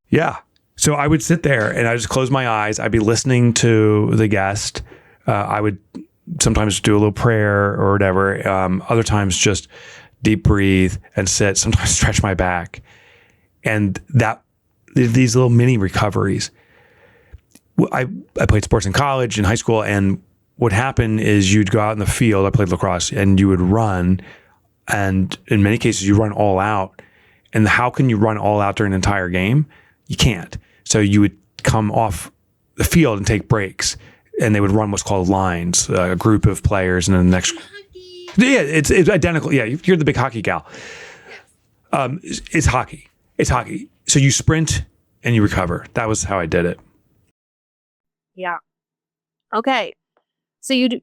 Yeah. So I would sit there and I just close my eyes. I'd be listening to the guest. I would sometimes do a little prayer or whatever. Other times just deep breathe and sit. Sometimes stretch my back. And these little mini recoveries. I played sports in college, in high school, and what happened is you'd go out in the field. I played lacrosse, and you would run, and in many cases you run all out. And how can you run all out during an entire game? You can't. So you would come off the field and take breaks, and they would run what's called lines, a group of players, and then the next. Yeah, it's identical. Yeah, you're the big hockey gal. It's hockey. It's hockey. So you sprint and you recover. That was how I did it. Yeah. Okay. So you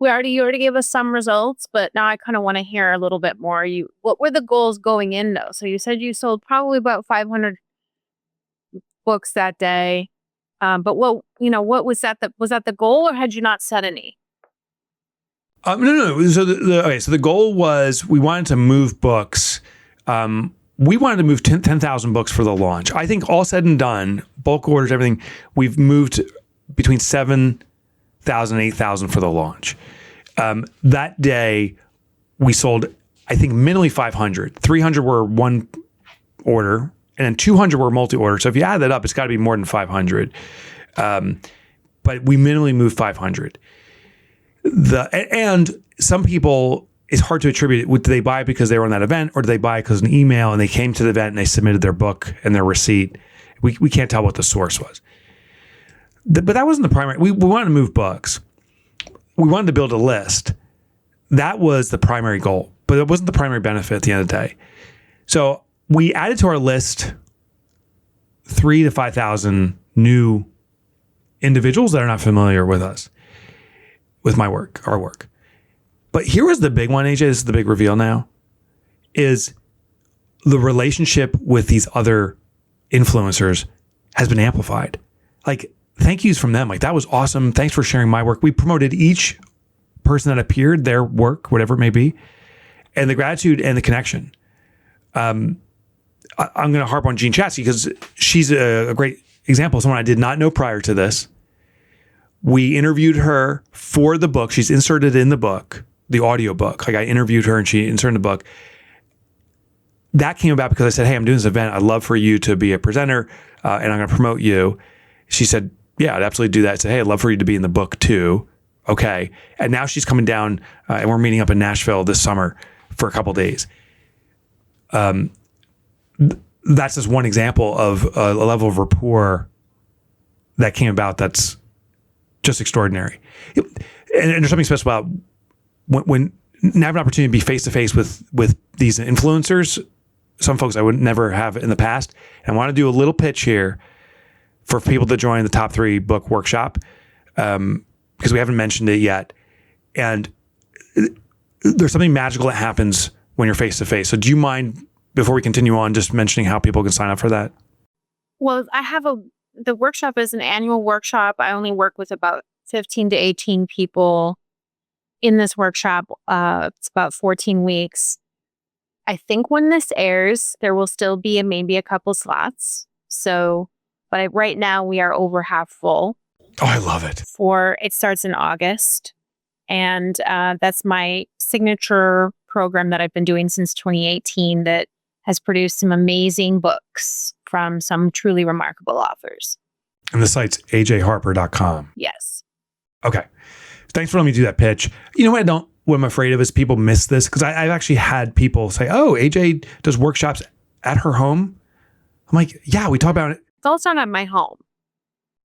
already gave us some results, but now I kind of want to hear a little bit more. What were the goals going in though? So you said you sold probably about 500 books that day. But what was that? Was that the goal, or had you not set any? No. So the goal was we wanted to move books. We wanted to move 10,000 books for the launch. I think all said and done, bulk orders, everything, we've moved between 7,000 and 8,000 for the launch. That day, we sold, I think, minimally 500. 300 were one order, and then 200 were multi-order. So if you add that up, it's got to be more than 500. But we minimally moved 500. And some people, it's hard to attribute. Did they buy it because they were on that event, or did they buy it because of an email and they came to the event and they submitted their book and their receipt? We can't tell what the source was. But that wasn't the primary. We wanted to move books. We wanted to build a list. That was the primary goal, but it wasn't the primary benefit at the end of the day. So we added to our list 3,000 to 5,000 new individuals that are not familiar with us, with my work, our work. But here was the big one, AJ, this is the big reveal now, is the relationship with these other influencers has been amplified. Like, thank yous from them. Like, that was awesome. Thanks for sharing my work. We promoted each person that appeared, their work, whatever it may be, and the gratitude and the connection. I'm going to harp on Jean Chatzky because she's a great example of someone I did not know prior to this. We interviewed her for the book. She's inserted in the book, the audio book. Like, I interviewed her and she inserted the book. That came about because I said, hey, I'm doing this event. I'd love for you to be a presenter and I'm going to promote you. She said, yeah, I'd absolutely do that. I said, hey, I'd love for you to be in the book too. Okay. And now she's coming down and we're meeting up in Nashville this summer for a couple of days. That's just one example of a level of rapport that came about that's just extraordinary. And there's something special about when I have an opportunity to be face-to-face with these influencers, some folks I would never have in the past. And I want to do a little pitch here for people to join the Top 3 book workshop because we haven't mentioned it yet. And there's something magical that happens when you're face-to-face. So do you mind, before we continue on, just mentioning how people can sign up for that? Well, the workshop is an annual workshop. I only work with about 15 to 18 people in this workshop. It's about 14 weeks. I think when this airs, there will still be maybe a couple slots. But right now we are over half full. Oh, I love it. It starts in August. And that's my signature program that I've been doing since 2018 that has produced some amazing books from some truly remarkable authors. And the site's ajharper.com. Yes. Okay. Thanks for letting me do that pitch. You know what I'm afraid of is people miss this because I've actually had people say, oh, AJ does workshops at her home. I'm like, yeah, we talk about it. It's also not at my home.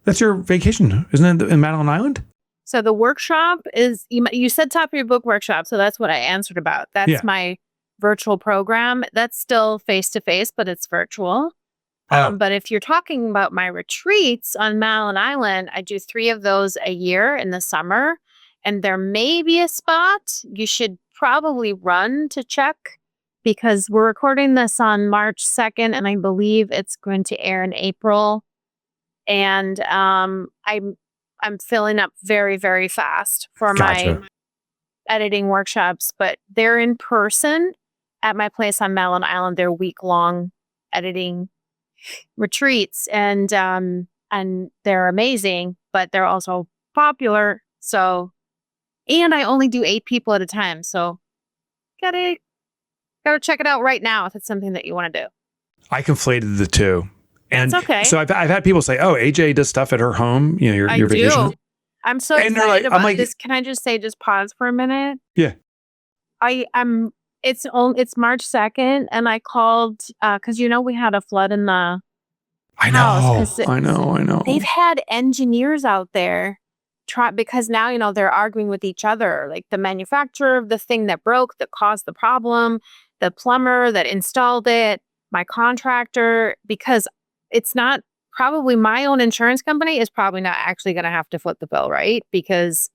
That's your vacation, isn't it, in Madeline Island? So the workshop is, you said Top of Your Book workshop, so that's what I answered about. That's my virtual program. That's still face-to-face, but it's virtual. But if you're talking about my retreats on Madeline Island, I do 3 of those a year in the summer. And there may be a spot. You should probably run to check because we're recording this on March 2nd, and I believe it's going to air in April. And I'm filling up very, very fast for my editing workshops, but they're in person at my place on Madeline Island. They're week-long editing retreats, and they're amazing, but they're also popular. And I only do 8 people at a time. So gotta check it out right now if it's something that you want to do. I conflated the two. And it's okay. So I've had people say, oh, AJ does stuff at her home, your vacation. I'm so excited about this. Can I just pause for a minute? Yeah. It's March 2nd, and I called because we had a flood in the house. I know. They've had engineers out there because now they're arguing with each other, like the manufacturer of the thing that broke, that caused the problem, the plumber that installed it, my contractor, because it's not probably my own insurance company is probably not actually going to have to foot the bill, right? Because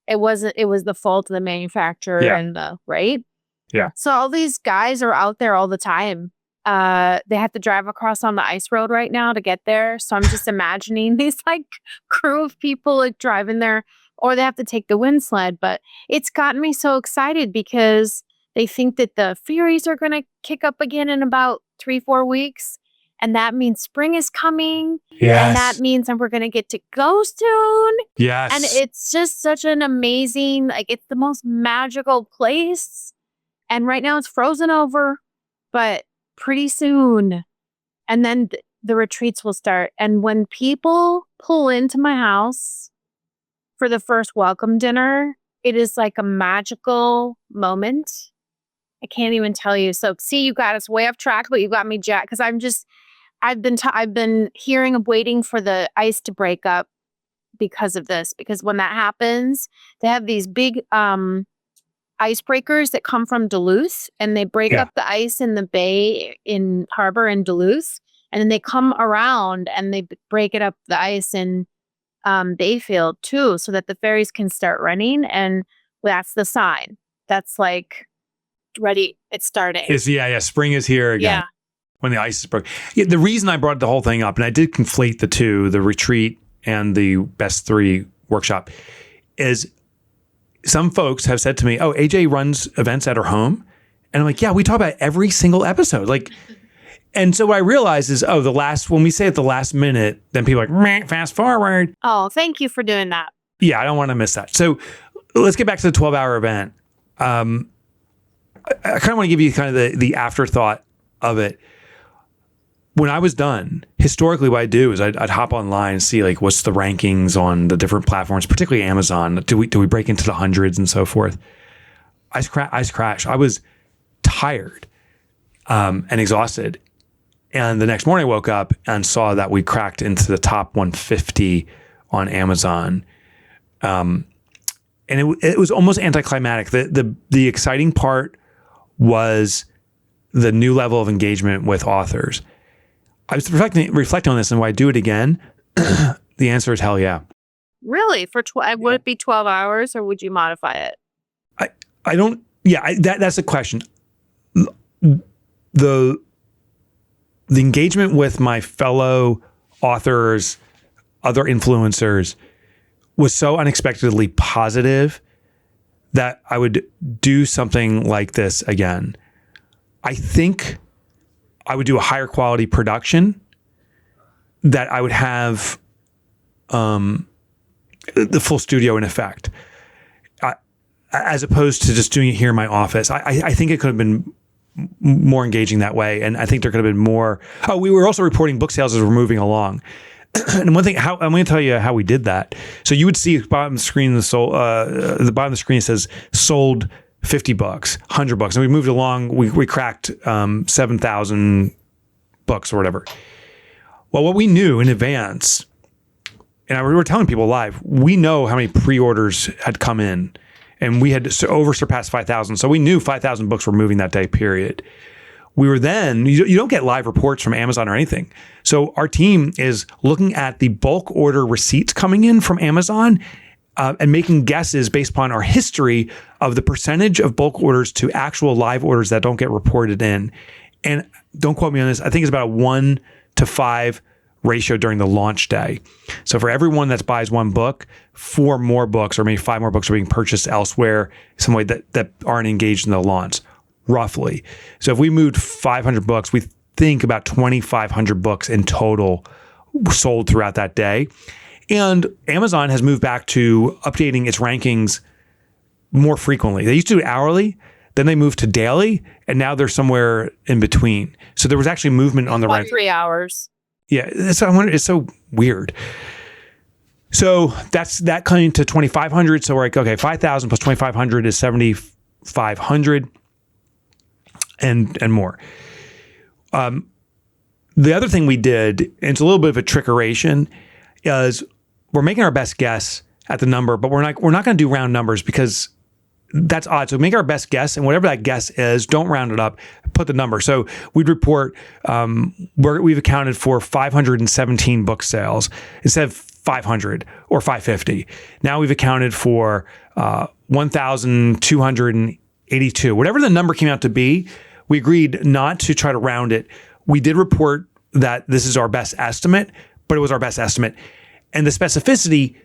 it was the fault of the manufacturer and right. Yeah. So all these guys are out there all the time. They have to drive across on the ice road right now to get there. So I'm just imagining these crew of people driving there, or they have to take the wind sled. But it's gotten me so excited because they think that the Furies are going to kick up again in about 3-4 weeks. And that means spring is coming. Yes. And that means we're going to get to go soon. Yes. And it's just such an amazing, it's the most magical place. And right now it's frozen over, but pretty soon. And then the retreats will start. And when people pull into my house for the first welcome dinner, it is like a magical moment. I can't even tell you. So see, you got us way off track, but you got me jacked because I've been waiting for the ice to break up because of this. Because when that happens, they have these big icebreakers that come from Duluth, and they break up the ice in the bay in harbor in Duluth, and then they come around and they break it up the ice in Bayfield too, so that the ferries can start running. And that's the sign. That's ready. It's starting. Spring is here again. Yeah. when the ice is broke. Yeah, the reason I brought the whole thing up, and I did conflate the two, the retreat and the best 3 workshop, is some folks have said to me, "Oh, AJ runs events at her home," and I'm like, "Yeah, we talk about every single episode." Like, and so what I realized is, when we say at the last minute, then people are like, "Meh, fast forward." Oh, thank you for doing that. Yeah, I don't want to miss that. So let's get back to the 12-hour event. I kind of want to give you kind of the afterthought of it. When I was done, historically, what I do is I'd hop online and see like what's the rankings on the different platforms, particularly Amazon. Do we break into the hundreds and so forth? Ice crash. I was tired and exhausted, and the next morning I woke up and saw that we cracked into the top 150 on Amazon, and it was almost anticlimactic. The exciting part was the new level of engagement with authors. I was reflecting on this, and when I do it again, the answer is hell yeah. Really? Would it be 12 hours, or would you modify it? I don't. Yeah, that's the question. The engagement with my fellow authors, other influencers, was so unexpectedly positive that I would do something like this again. I think I would do a higher quality production, that I would have the full studio in effect, as opposed to just doing it here in my office. I think it could have been more engaging that way. And I think there could have been more. Oh, we were also reporting book sales as we're moving along. And one thing, I'm going to tell you how we did that. So you would see at the bottom of the screen, the bottom of the screen says sold 50 bucks, 100 bucks. And we moved along, we cracked 7,000 books or whatever. Well, what we knew in advance, and we were telling people live, we know how many pre-orders had come in, and we had surpassed 5,000. So we knew 5,000 books were moving that day, period. We were then, you don't get live reports from Amazon or anything. So our team is looking at the bulk order receipts coming in from Amazon and making guesses based upon our history of the percentage of bulk orders to actual live orders that don't get reported in. And don't quote me on this, I think it's about a 1-to-5 ratio during the launch day. So for everyone that buys one book, 4 more books or maybe 5 more books are being purchased elsewhere, some way that aren't engaged in the launch, roughly. So if we moved 500 books, we think about 2,500 books in total sold throughout that day. And Amazon has moved back to updating its rankings more frequently. They used to do it hourly, then they moved to daily, and now they're somewhere in between. So there was actually movement on the rank. 3 hours. Yeah, it's so weird. So that coming to 2,500. So we're like, okay, 5,000 plus 2,500 is 7,500 and more. The other thing we did, and it's a little bit of a trickeration, is we're making our best guess at the number, but we're not going to do round numbers because that's odd. So make our best guess, and whatever that guess is, don't round it up, put the number. So we'd report we've accounted for 517 book sales instead of 500 or 550. Now we've accounted for 1,282. Whatever the number came out to be, we agreed not to try to round it. We did report that this is our best estimate, but it was our best estimate. And the specificity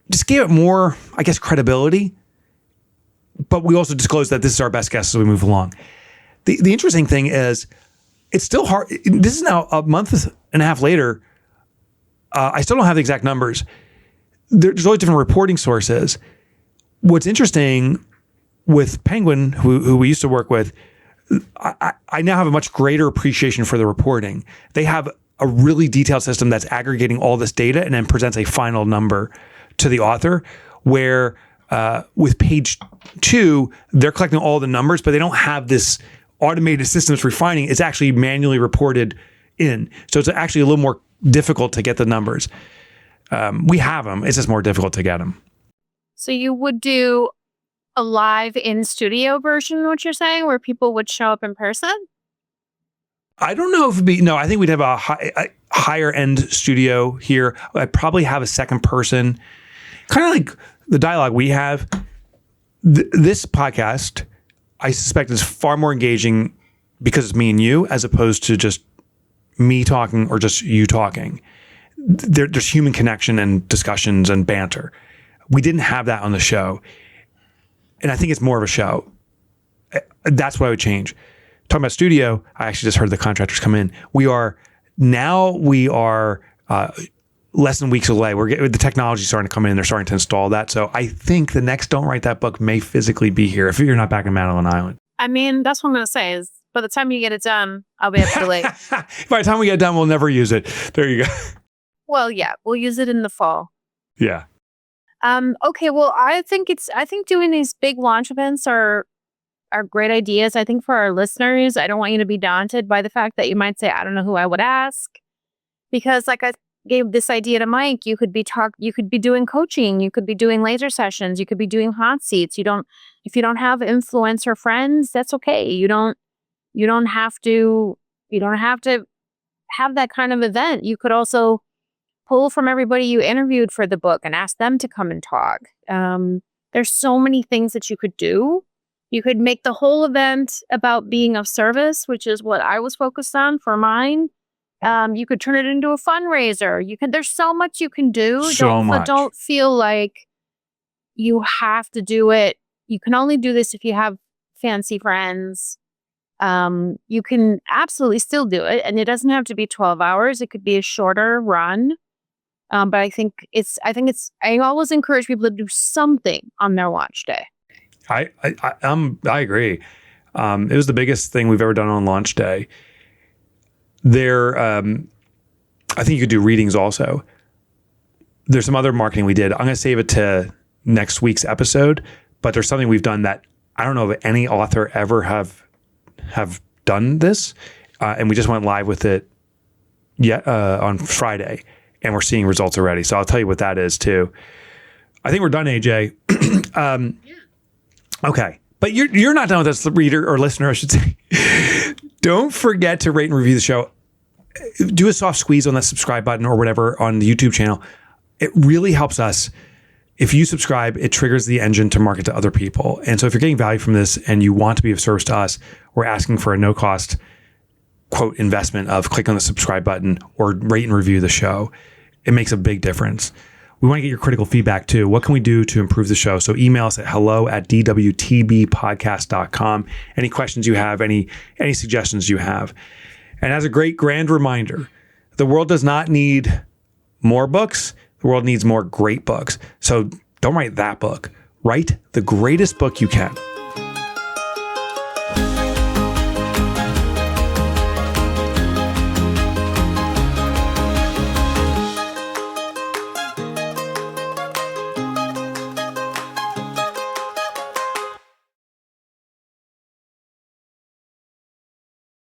just gave it more, I guess, credibility. But we also disclosed that this is our best guess as we move along. The interesting thing is, it's still hard. This is now a month and a half later. I still don't have the exact numbers. There's always different reporting sources. What's interesting with Penguin, who we used to work with, I now have a much greater appreciation for the reporting. They have a really detailed system that's aggregating all this data and then presents a final number to the author, where with page 2, they're collecting all the numbers, but they don't have this automated system that's refining. It's actually manually reported in. So it's actually a little more difficult to get the numbers. We have them. It's just more difficult to get them. So you would do a live in-studio version, what you're saying, where people would show up in person? I don't know if it'd be, no, I think we'd have a higher end studio here. I'd probably have a second person, kind of like the dialogue we have. This podcast, I suspect, is far more engaging because it's me and you, as opposed to just me talking or just you talking. There's human connection and discussions and banter. We didn't have that on the show. And I think it's more of a show. That's what I would change. Talking about studio, I actually just heard the contractors come in. We are less than weeks away. The technology starting to come in. They're starting to install that. So I think the next Don't Write That Book may physically be here if you're not back in Madeline Island. I mean, that's what I'm going to say is by the time you get it done, I'll be up to late. By the time we get done, we'll never use it. There you go. Well, yeah, we'll use it in the fall. Yeah. Okay. Well, I think doing these big launch events are great ideas. I think for our listeners, I don't want you to be daunted by the fact that you might say, I don't know who I would ask. Because like I gave this idea to Mike, you could be doing coaching, you could be doing laser sessions, you could be doing hot seats. If you don't have influencer friends, that's okay. You don't have to have that kind of event. You could also pull from everybody you interviewed for the book and ask them to come and talk. There's so many things that you could do. You could make the whole event about being of service, which is what I was focused on for mine. You could turn it into a fundraiser. There's so much you can do. Don't feel like you have to do it. You can only do this if you have fancy friends. You can absolutely still do it, and it doesn't have to be 12 hours. It could be a shorter run. But I always encourage people to do something on their launch day. I agree. It was the biggest thing we've ever done on launch day. I think you could do readings also. There's some other marketing we did. I'm going to save it to next week's episode, but there's something we've done that I don't know if any author ever have done this. And we just went live with it on Friday, and we're seeing results already. So I'll tell you what that is too. I think we're done, AJ. Okay. But you're not done with us, reader or listener, I should say. Don't forget to rate and review the show. Do a soft squeeze on that subscribe button or whatever on the YouTube channel. It really helps us. If you subscribe, it triggers the engine to market to other people. And so if you're getting value from this and you want to be of service to us, we're asking for a no-cost, quote, investment of click on the subscribe button or rate and review the show. It makes a big difference. We want to get your critical feedback too. What can we do to improve the show? So email us at hello@dwtbpodcast.com. Any questions you have, any suggestions you have. And as a great grand reminder, the world does not need more books. The world needs more great books. So don't write that book. Write the greatest book you can.